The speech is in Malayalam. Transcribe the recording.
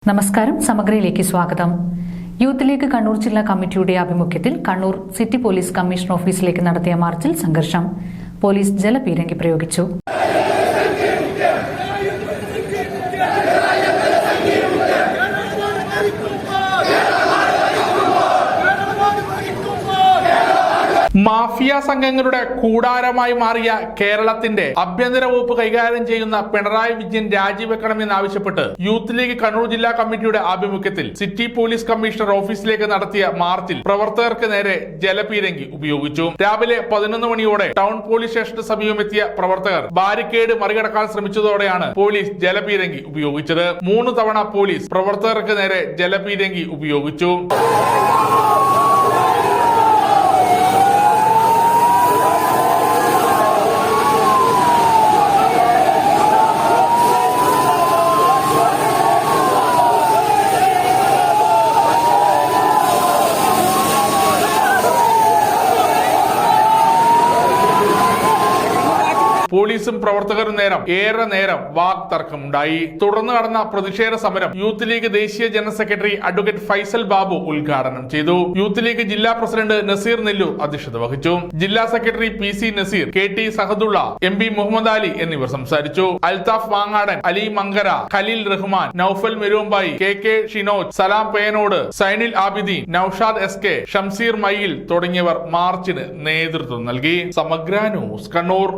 നമസ്കാരം. സമഗ്രയിലേക്ക് സ്വാഗതം. യൂത്ത് ലീഗ് കണ്ണൂർ ജില്ലാ കമ്മിറ്റിയുടെ ആഭിമുഖ്യത്തിൽ കണ്ണൂർ സിറ്റി പോലീസ് കമ്മീഷണർ ഓഫീസിലേക്ക് നടത്തിയ മാർച്ചിൽ സംഘർഷം. പോലീസ് ജലപീരങ്കി പ്രയോഗിച്ചു. മാഫിയ സംഘങ്ങളുടെ കൂടാരമായി മാറിയ കേരളത്തിന്റെ ആഭ്യന്തര വകുപ്പ് കൈകാര്യം ചെയ്യുന്ന പിണറായി വിജയൻ രാജിവെക്കണമെന്നാവശ്യപ്പെട്ട് യൂത്ത് ലീഗ് കണ്ണൂർ ജില്ലാ കമ്മിറ്റിയുടെ ആഭിമുഖ്യത്തിൽ സിറ്റി പോലീസ് കമ്മീഷണർ ഓഫീസിലേക്ക് നടത്തിയ മാർച്ചിൽ പ്രവർത്തകർക്ക് നേരെ ജലപീരങ്കി ഉപയോഗിച്ചു. രാവിലെ 11 മണിയോടെ ടൗൺ പോലീസ് സ്റ്റേഷന് സമീപമെത്തിയ പ്രവർത്തകർ ബാരിക്കേഡ് മറികടക്കാൻ ശ്രമിച്ചതോടെയാണ് പോലീസ് ജലപീരങ്കി ഉപയോഗിച്ചത്. 3 തവണ പോലീസ് പ്രവർത്തകർക്ക് നേരെ ജലപീരങ്കി ഉപയോഗിച്ചു. പോലീസും പ്രവർത്തകരും ഏറെ നേരം വാക് തർക്കമുണ്ടായി. തുടർന്ന് നടന്ന പ്രതിഷേധ സമരം യൂത്ത് ലീഗ് ദേശീയ general secretary advocate Faisal Babu ഉദ്ഘാടനം ചെയ്തു. യൂത്ത് ലീഗ് ജില്ലാ പ്രസിഡന്റ് നസീർ നെല്ലൂർ അധ്യക്ഷത വഹിച്ചു. ജില്ലാ secretary PC Naseer, KT Sahadulla, MB Muhammad Ali എന്നിവർ സംസാരിച്ചു. അൽതാഫ് വാങ്ങാടൻ, അലി മങ്കര, ഖലീൽ റഹ്മാൻ, നൌഫൽ മെരുമ്പായി, KK ഷിനോജ്, സലാം പേനോട്, സൈനിൽ ആബിദീൻ, നൌഷാദ് SK, ഷംസീർ മയിൽ തുടങ്ങിയവർ മാർച്ചിന് നേതൃത്വം നൽകി. സമഗ്ര ന്യൂസ്, കണ്ണൂർ.